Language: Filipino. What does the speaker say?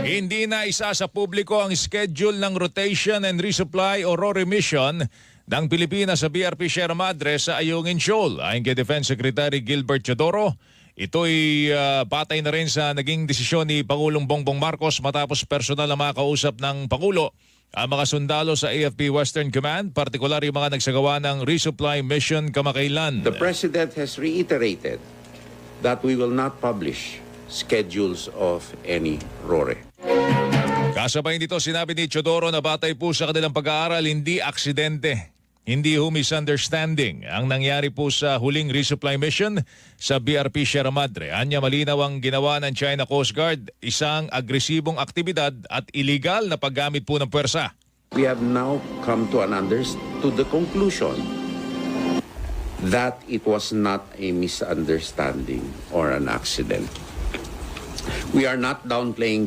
Hindi na isa sa publiko ang schedule ng rotation and resupply o RORE mission ng Pilipinas sa BRP Sierra Madre sa Ayungin Shoal. Ayon kay Defense Secretary Gilbert Teodoro, ito'y batay na rin sa naging desisyon ni Pangulong Bongbong Marcos matapos personal na makausap ng Pangulo ang mga sundalo sa AFP Western Command, partikular yung mga nagsagawa ng resupply mission kamakailan. The President has reiterated that we will not publish schedules of any RORE. Kasabay nito, sinabi ni Teodoro na batay po sa kanilang pag-aaral, hindi aksidente, hindi misunderstanding ang nangyari po sa huling resupply mission sa BRP Sierra Madre. Anya, malinaw ang ginawa ng China Coast Guard, isang agresibong aktibidad at iligal na paggamit po ng puwersa. We have now come to the conclusion that it was not a misunderstanding or an accident. We are not downplaying